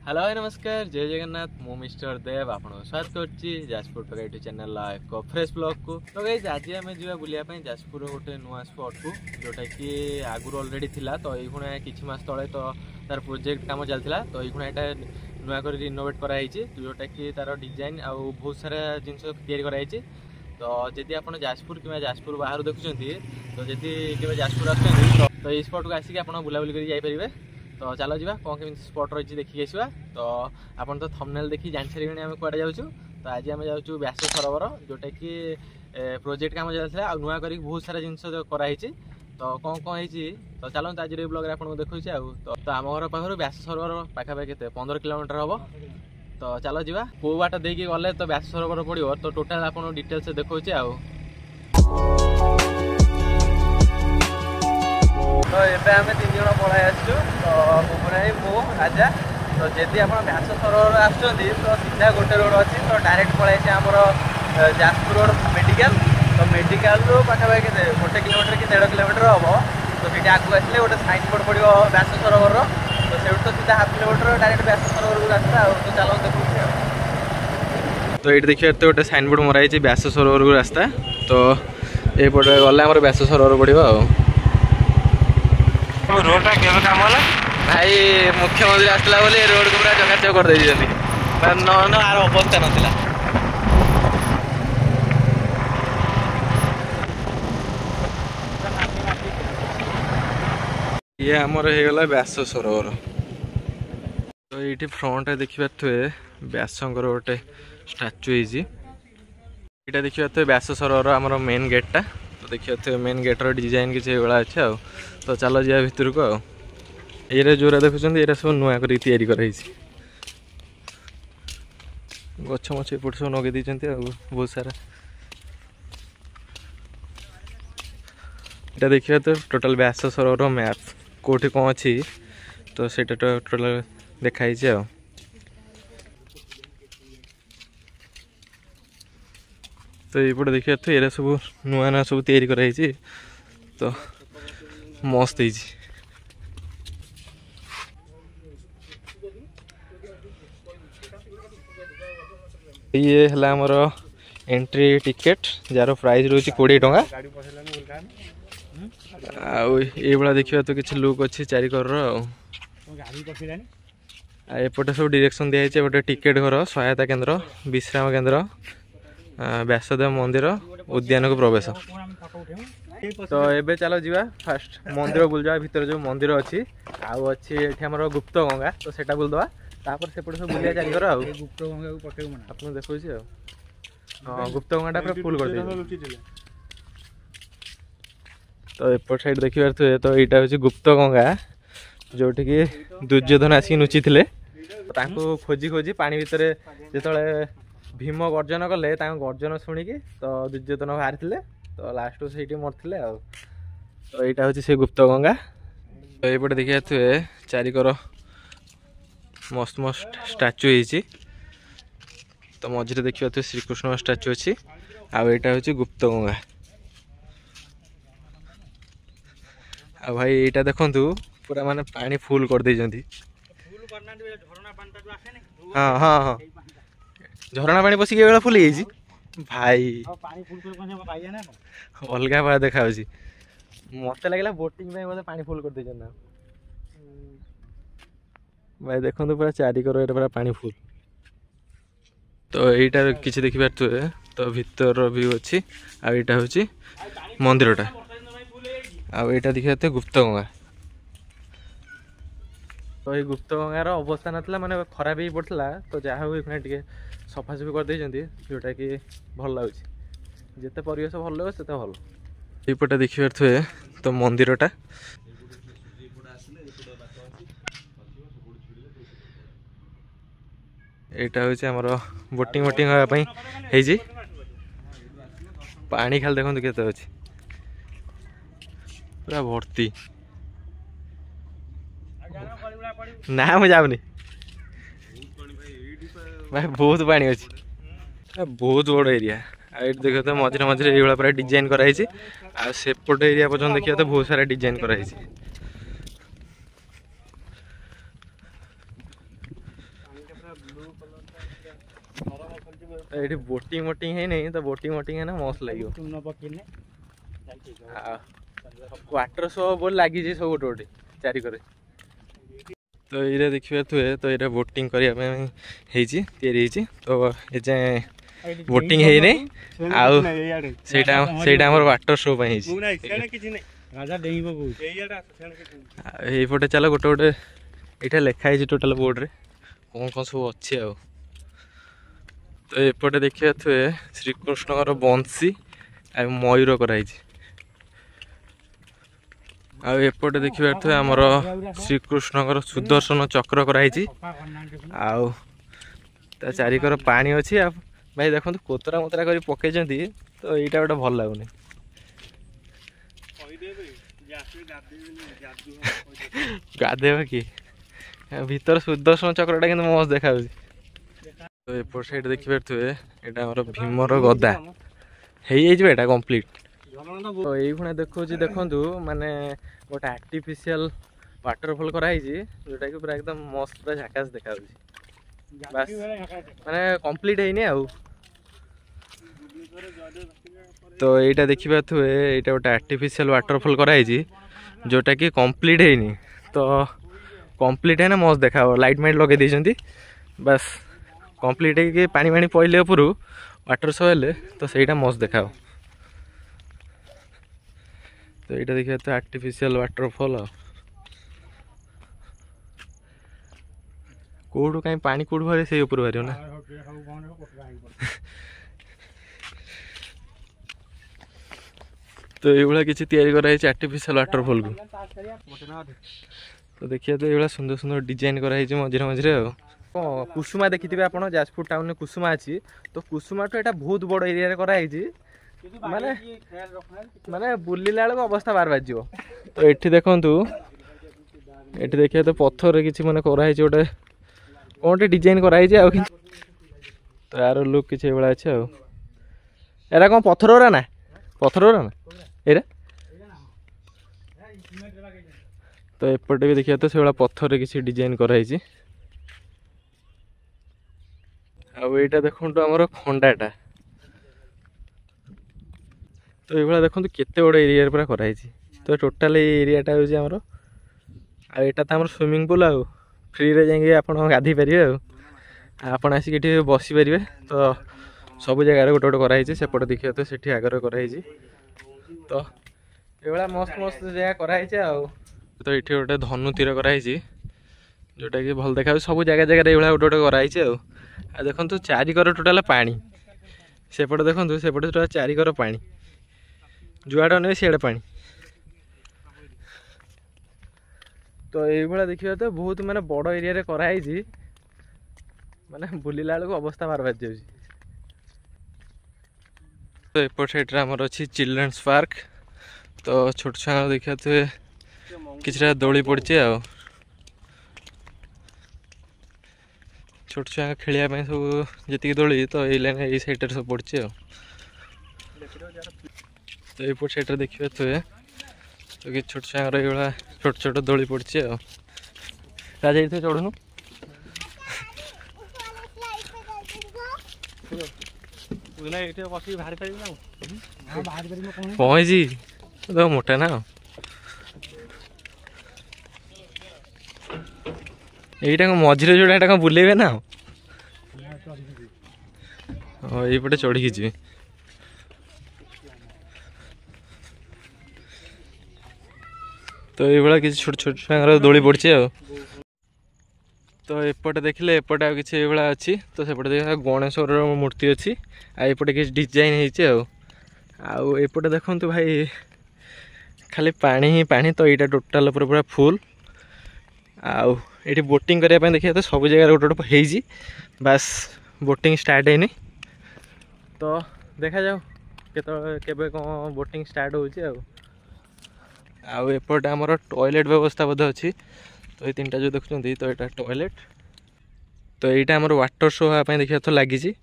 Hello नमस्कार जय जगन्नाथ मु मिस्टर देव आप स्वागत करछि जाजपुर टोका यूट्यूब चैनल एक फ्रेश ब्लॉग को। तो गाइस आज आम जा बुलाया जाजपुर गोटे नुआ स्पॉट को जोटा कि आगुरी ऑलरेडी थिला। तो ये किछि मास तले तो तार प्रोजेक्ट काम चलता। तो ये नुआ कर रिनोवेट कराई जोटा कि तार डिजाइन आ बहुत सारा जिनस तैयारी कराई। तो जदि आप जाजपुर कि जाजपुर बाहर देखुं तो जदि के जाजपुर आसुँच तो ये स्पॉट को आसिक आप बुलाबुली कर। तो चलो जी कौन केमी स्पॉट रही देखिए आसवा। तो आप तो थंबनेल देखी जान सारे आम कड़े जाऊँ। तो आज आम जाऊँ व्यास सरोवर जोटा कि प्रोजेक्ट काम चलता आ नुआ कर बहुत सारा जिनस कराई। तो कौन कौन होती तो चलते आज ब्लॉग आपको देखुचे। तो आम घर पाखर व्यास सरोवर पाखापाखि के 15 किलोमीटर हम। तो चलो जी कौ बाट देकी गले तो व्यास सरोवर पड़ो। तो टोटाल आप डिटेल्स देखुचे आ। तो ये आम 3 जन पढ़ाई आसु। तो बुबुनाई मु राजा। तो जदि आप व्यास सरोवर आसुँच तो सीधा गोटे रोड अच्छी। तो डायरेक्ट पढ़ाई आमर जाजपुर रोड मेडिकल। तो मेडिकल रू पाखापाखि 1 किलोमीटर कि 1.5 किलोमीटर हम। तो ये आगे आसले गोटे साइन बोर्ड पड़ो व्यास सरोवर। तो से तो सीधा 1/2 किलोमीटर डायरेक्ट व्यास सरोवर को रास्ता। तो चलो देखिए। तो ये देखिए तो गोटे साइन बोर्ड मराई व्यास सरोवर को रास्ता। तो ये गले आम व्यास सरोवर पड़ो। रोडा केवे काम होला भाई मुख्यमंत्री आसला बोली रोड को पूरा चकाचक कर दे दियंती। न आर अवस्था नथिला। ये हमर हे गला व्यास सरोवर। तो ये फ्रंट देखिबा थुए व्यासंकर गोटे स्टैचू हिजी। एटा देखिबा थुए व्यास सरोवर हमर मेन गेटटा। तो देखिए थे मेन गेटर डिजाइन किसी अच्छे आ। तो चलो जा भितर को ये जोरा देखुं ये सब नुआ कर गछ मछ एपट सब नगे बहुत सारा। ये देखिए तो टोटाल व्यास सरोवर मैप कौटी कौन अच्छी। तो से टोटाल देखाई। तो ये देखिए तो ये सब नुआ नुआ सब तैयारी कराई। तो मस्त है। ये है हमर एंट्री टिकेट जार प्राइस रोच 20 टंका। आ देखिए तो किसी लुक अच्छी चारिकर एपटे सब डायरेक्शन दिखाई। गोटे टिकेट घर सहायता केन्द्र विश्राम केन्द्र व्यासदेव मंदिर उद्यान को प्रवेश। तो एबे चलो जीवा फास्ट मंदिर बुल जा भीतर जो मंदिर अच्छी आउ अच्छी आमर गुप्त गंगा। तो सेटा बुल दवा तापर सेपटे सब बुलिया चारिकर आ गुप्त गंगा को पटे आपन देखो छी। हां गुप्त गंगाटा पूरा फुल कर दे। तो एपट साइड देखिबार थे तो एटा होची गुप्त गंगा जोठी कि दुर्योधन आसी नुची थिले। तांको खोजी खोजी पानी भितर जेतळे भीम गर्जन कले गर्जन शुणिकी तो दुर्योधन बाहरी थे। तो लास्ट से मरते आ। तो यहाँ हूँ से गुप्त गंगा। तो ये देखिए थे चारिकर मस्त मस्त स्टाच्यू होती। तो मझे देखिए थे श्रीकृष्ण स्टाच्यू अच्छी आटा हूँ गुप्त गंगा। आ भाई यहाँ देखु पूरा माने पानी फुल कर दे। हाँ हाँ हाँ झरणा पानी पशिक फुल भाई अलग बात देखा मत लगे बोटिंग में पानी फुल कर दे ना भाई। देखो पूरा चारिकर पूरा पानी फुल। तो यहीटा किसी देखिबार थे तो भीतर व्यू अच्छी आटा हूँ मंदिरटा आटा देखिए थे गुप्त गंगा। तो ये गुप्त गंगार अवस्था नाला माने खराब ही पड़ता। तो जहाँ हूँ टे सफासफी कर जोटा कि भल लगुच जिते परिवेश भल लगे से भल। यपटे देखिबार थे तो मंदिरटा यहाँ हूँ आमर बोटिंग वोटिंग होगी। पानी खाली देखो केते अच्छी पूरा भर्ती ना मुझे जाऊनी भाई बहुत पानी अच्छी बहुत बड़ एरिया। ये देखिए तो मझे मझे ये पूरा डिजाइन कराई। सेपट एरिया पर्यटन देखिए तो बहुत सारा डिजाइन कराई। ये बोटिंग वोटिंग है नहीं तो बोटिंग वोटिंग है ना मस्त लगे वाटर शो बोल लगी सब गोटे गोटे चारिक तो ये देखिए थे तो ये बोटिंग करने तो ये जाए बोटिंग है नहीं आउटा वाटर शो पटे चलो गोटे गोटे यहाँ लिखाई टोटाल बोर्ड रे कौन कौन सब अच्छे आ तो एपटे देखिए थे श्रीकृष्ण बंशी आ मयूर कराई आउटे देखिए थे आमर श्रीकृष्ण सुदर्शन चक्र कराई आउ चारिकर पानी अच्छी आ भाई देखो कोतरा मोतरा कर पकई तो यहाँ गोटे भल लगुनि गाधेब कि भीतर सुदर्शन चक्रटा कि मस्त देखा तो एपट साइड देखिए थे यहाँ भीमर गदा हो कम्प्लीट तो ये देखो देखु माने गोटे आर्टिफिशियल वाटरफॉल कराई जोटा कि पूरा एकदम मस्त पूरा झाकास देखा बस माने कंप्लीट है आउ तो यहाँ देखिए थे यहाँ गोटे आर्टिफिशियल वाटरफॉल कराई जोटा कि कंप्लीट है तो कंप्लीट है ना मस्त देखा लाइट माइट लगे देती बस कंप्लीट है कि पानी पानी पड़े ऊपर वाटर शो हेले तो सहीटा मस्त देखा तो यहाँ देखिए तो आर्टिफिशियल वाटरफॉल कौटू कहीं पानी कौटू भरे से ऊपर बाहर ना तो ये किसी तैयारी कराई आर्टिफिशियल वाटरफॉल को तो देखिए तो ये सुंदर सुंदर डिजाइन कराई मझे मझे कुसुमा देखी थे आप जाजपुर टाउन में कुसुमा अच्छी तो कुसुमा तो यहाँ बहुत बड़ एरिया कराई माने माने बुलिला बेलू अवस्था बार बाज तो ये देखु ये देखिए तो पत्थर किसी मैंने कराई गोटे कौन डिजाइन कराई तो यार लुक किसी अच्छे एरा कौन पत्थर ना ये तो एपटे भी देखिए तो से पत्थर किसी डिजाइन कराई आईटा देखो आमर खंडाटा तो ये देखो केते बड़ एरिया पूरा कराई तो टोटाल एरियाटा हूँ आईटा तो आम स्विमिंग पूल आ फ्री रे जाइए आप गाधे पारे आपड़ आसिक बसी पारे तो सब जगह गोटे गोटे कराई सेपटे देखिए तो से आगे कराई तो ये मस्त मस्त जगह कराई तो ये गोटे धनु तीर कराई जोटा कि भल देखा सब जगह जगह ये गोटे गोटे कराई आ देखो चारिकर टोटाल पानी सेपटे देखो सेपटे टोटाल चारिकर पानी जुआड़ ने सियाड़े पानी तो ये देखिए तो बहुत माने बड़ एरिया कराई माने बुलिला बेलू अवस्था बार बाज जाऊँ तो एपट साइड आमर अच्छी चिल्ड्रेन्स पार्क तो छोट छुआ देखिए थे किसी दोली पड़ी आ छोट छुआ खेलिया सब जी दोली तो ये लाइन ये साइड सब पड़ी तो ये साइड देखिए थे तो कि छोट छुआ ये छोट छोट दोली पड़ी राजा ये चढ़ुनु पहुँची तो मोटा ना यहीटा मझे जोड़ा बुलेबे ना ये चढ़ी जी तो ये किसी छोट छोट छुआ दोली पड़ी तो एपटे देखिले एपटे आ किसी अच्छी तो सेपटे देखा गणेश्वर मूर्ति अच्छी आईपटे किसी डिजाइन होपटे देखु भाई खाली पानी ही पानी तो यहाँ टोटाल पूरा फुल आउ ये बोटिंग करने देखिए तो सब जगह गोटे गोटे हो बास बोटिंग स्टार्ट है तो देखा जाओ केबे कौन बोटिंग स्टार्ट होपटे आमर टॉयलेट व्यवस्था बोधे अच्छी तो ये तीन जो देखुं तो यहाँ टॉयलेट तो यहाँ आम वाटर शो हाँपाई देखा तो लगी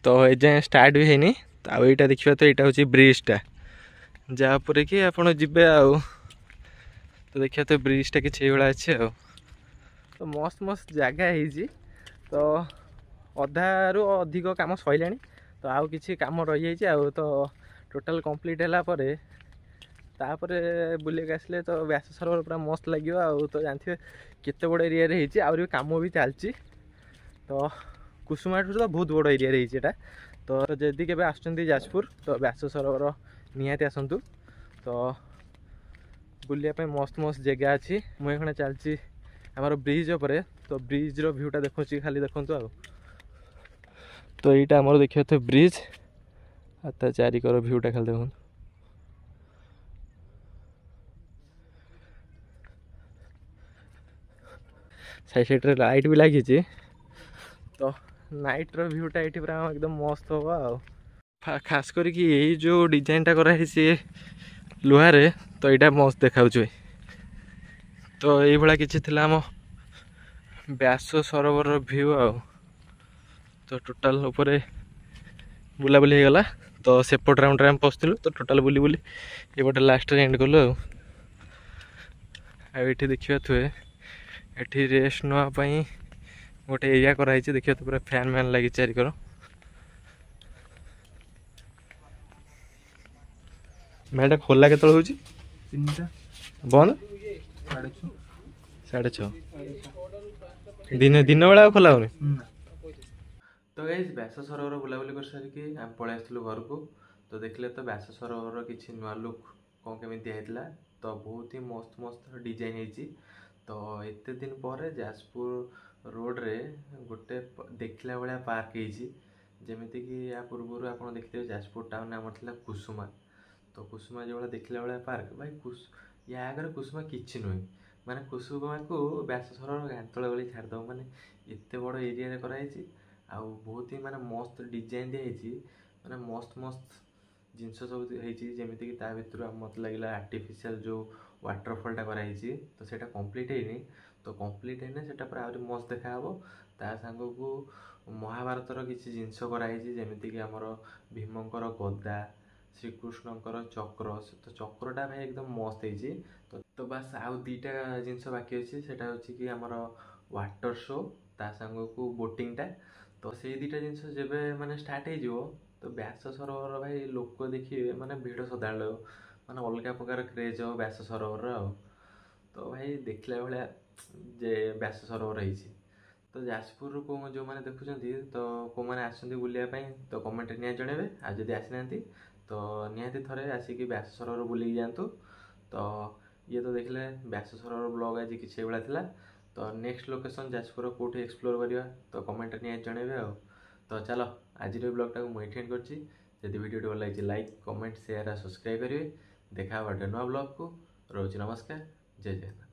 तो ये जाए स्टार्ट भी है आईटा देखिए तो यहाँ हूँ ब्रिजटा जहाँपर कि आपड़ जी तो देखिए तो ब्रिजटा किसी अच्छे तो मस्त मस्त जगह है तो ଅଧାରୁ ଅଧିକ କାମ ସରିଲାଣି। ତ ଆଉ କିଛି କାମ ରହିଯାଇଛି ଆଉ ତ ଟୋଟାଲ୍ କମ୍ପ୍ଲିଟ୍ ହେଲା ପରେ ତାପରେ ବୁଲିକି ଆସିଲେ ତ ବ୍ୟାସ ସରୋବର ପୁରା ମସ୍ତ ଲାଗିବ। ଆଉ ତ ଜାଣିଥିବେ କେତେ ବଡ଼ ଏରିଆରେ ହେଇଛି, ଆହୁରି କାମ ବି ଚାଲିଛି। ତ କୁସୁମାଠୁ ତ ବହୁତ ବଡ଼ ଏରିଆରେ ହେଇଛି ଏଇଟା। ତ ଯଦି କେବେ ଆସୁଛନ୍ତି ଯାଜପୁର ତ ବ୍ୟାସ ସରୋବର ନିହାତି ଆସନ୍ତୁ। ତ ବୁଲିବା ପାଇଁ ମସ୍ତ ମସ୍ତ ଜାଗା ଅଛି। ମୁଁ ଏখানে ଚାଲିଛି ଆମର ବ୍ରିଜ୍ ଉପରେ। ତ ବ୍ରିଜ୍ର ଭ୍ୟୁଟା ଦେଖୁଛି, ଖାଲି ଦେଖନ୍ତୁ। ଆଉ ତ ଏଇଟା ଆମର ଦେଖିବା ତ ବ୍ରିଜ୍, ଆଉ ତା ଚାରିକର ଭ୍ୟୁଟା ଖାଲି ଦେଖନ୍ତୁ। ସାଇଡ୍ ସାଇଡ୍ରେ ଲାଇଟ୍ ବି ଲାଗିଛି। ତ ନାଇଟ୍ର ଭ୍ୟୁଟା ଏଇଠି ପୁରା ଏକଦମ ମସ୍ତ ହେବ। ଆଉ ଖାସ୍ କରିକି ଏଇ ଯେଉଁ ଡିଜାଇନଟା କରାହେଇଛି ଲୁହାରେ, ତ ଏଇଟା ମସ୍ତ ଦେଖାଉଛି। ତ ଏଇଭଳିଆ କିଛି ଥିଲା ଆମ ବ୍ୟାସ ସରୋବରର ଭ୍ୟୁ। ଆଉ ତ ଟୋଟାଲ୍ ଉପରେ ବୁଲାବୁଲି ହେଇଗଲା। ତ ସେପଟ ରାଉଣ୍ଡରେ ଆମେ ପଶିଥିଲୁ। ତ ଟୋଟାଲ୍ ବୁଲି ବୁଲି ଏପଟେ ଲାଷ୍ଟରେ ଏଣ୍ଡ କଲୁ। ଆଉ ଏଠି ଦେଖିବା ଥୁଏ, ଏଠି ରେଷ୍ଟ ନେବା ପାଇଁ ଗୋଟେ ଏରିଆ କରାହେଇଛି। ଦେଖିବା ତ ପୁରା ଫ୍ୟାନ୍ ମ୍ୟାନ୍ ଲାଗିଛି ଚାରିକର। ଭାଇଟା ଖୋଲା କେତେବେଳେ ହେଉଛି? 3ଟା। ବନ୍ଦ 6:30। ଦିନ ବେଳା ଆଉ ଖୋଲା ହେଉନି? ତ ଗାଇସ୍ ବ୍ୟାସ ସରୋବର ବୁଲାବୁଲି କରିସାରିକି ଆମେ ପଳେଇ ଆସିଥିଲୁ ଘରକୁ। ତ ଦେଖିଲେ ତ ବ୍ୟାସ ସରୋବରର କିଛି ନୂଆ ଲୁକ୍ କ'ଣ କେମିତି ଦିଆହେଇଥିଲା। ତ ବହୁତ ହିଁ ମସ୍ତ ମସ୍ତ ଡିଜାଇନ୍ ହେଇଛି। ତ ଏତେ ଦିନ ପରେ ଯାଜପୁର ରୋଡ଼ରେ ଗୋଟେ ଦେଖିଲା ଭଳିଆ ପାର୍କ ହେଇଛି। ଯେମିତିକି ୟା ପୂର୍ବରୁ ଆପଣ ଦେଖିଥିବେ ଯାଜପୁର ଟାଉନରେ ଆମର ଥିଲା କୁସୁମା। ତ କୁସୁମା ଯେଉଁଭଳିଆ ଦେଖିଲା ଭଳିଆ ପାର୍କ, ଭାଇ ୟା ଆଗରେ କୁସୁମା କିଛି ନୁହେଁ। ମାନେ କୁସୁମାକୁ ବ୍ୟାସ ସରୋବର ଘାଣ୍ଟଳ ଭଳି ଛାଡ଼ିଦେବ। ମାନେ ଏତେ ବଡ଼ ଏରିଆରେ କରାହେଇଛି। ଆଉ ବହୁତ ହିଁ ମାନେ ମସ୍ତ ଡିଜାଇନ୍ ଦିଆହେଇଛି। ମାନେ ମସ୍ତ ମସ୍ତ ଜିନିଷ ସବୁ ହେଇଛି। ଯେମିତିକି ତା ଭିତରୁ ମୋତେ ଲାଗିଲା ଆର୍ଟିଫିସିଆଲ୍ ଯେଉଁ ୱାଟରଫଲ୍ଟା କରାହେଇଛି, ତ ସେଇଟା କମ୍ପ୍ଲିଟ୍ ହେଇନି। ତ କମ୍ପ୍ଲିଟ୍ ହେଇନି ସେଇଟା ପୁରା ଆହୁରି ମସ୍ତ ଦେଖାହେବ। ତା ସାଙ୍ଗକୁ ମହାଭାରତର କିଛି ଜିନିଷ କରାହେଇଛି। ଯେମିତିକି ଆମର ଭୀମଙ୍କର ଗଦା, ଶ୍ରୀକୃଷ୍ଣଙ୍କର ଚକ୍ର। ତ ଚକ୍ରଟା ଭାଇ ଏକଦମ ମସ୍ତ ହେଇଛି। ତ ବାସ୍ ଆଉ ଦୁଇଟା ଜିନିଷ ବାକି ଅଛି। ସେଇଟା ହେଉଛି କି ଆମର ୱାଟର ଶୋ, ତା ସାଙ୍ଗକୁ ବୋଟିଂଟା। ତ ସେଇ ଦୁଇଟା ଜିନିଷ ଯେବେ ମାନେ ଷ୍ଟାର୍ଟ ହେଇଯିବ, ତ ବ୍ୟାସ ସରୋବର ଭାଇ ଲୋକ ଦେଖିବେ ମାନେ ଭିଡ଼ ସଦାବେଳେ ହେବ। ମାନେ ଅଲଗା ପ୍ରକାର କ୍ରେଜ୍ ହେବ ବ୍ୟାସ ସରୋବରର। ଆଉ ତ ଭାଇ ଦେଖିଲା ଭଳିଆ ଯେ ବ୍ୟାସ ସରୋବର ହେଇଛି। ତ ଯାଜପୁରରୁ ଯେଉଁମାନେ ଦେଖୁଛନ୍ତି, ତ କେଉଁମାନେ ଆସୁଛନ୍ତି ବୁଲିବା ପାଇଁ, ତ କମେଣ୍ଟରେ ନିହାତି ଜଣାଇବେ। ଆଉ ଯଦି ଆସିନାହାନ୍ତି ତ ନିହାତି ଥରେ ଆସିକି ବ୍ୟାସ ସରୋବର ବୁଲିକି ଯାଆନ୍ତୁ। ତ ଇଏ ତ ଦେଖିଲେ ବ୍ୟାସ ସରୋବର ବ୍ଲଗ୍ ଆଜି କିଛି ଏଇଭଳିଆ ଥିଲା। ତ ନେକ୍ସଟ ଲୋକେସନ୍ ଯାଜପୁର କେଉଁଠି ଏକ୍ସପ୍ଲୋର କରିବା, ତ କମେଣ୍ଟରେ ନିହାତି ଜଣାଇବେ। ଆଉ ତ ଚାଲ ଆଜିର ବ୍ଲଗ୍ଟାକୁ ମୁଁ ଏଇଠି ଏଣ୍ଡ କରିଛି। ଯଦି ଭିଡ଼ିଓଟି ଭଲ ଲାଗିଛି ଲାଇକ୍, କମେଣ୍ଟ, ସେୟାର ଆଉ ସବସ୍କ୍ରାଇବ୍ କରିବେ। ଦେଖା ହେବା ଗୋଟେ ନୂଆ ବ୍ଲଗ୍କୁ। ରହୁଛି ନମସ୍କାର, ଜୟ ଜଗନ୍ନାଥ।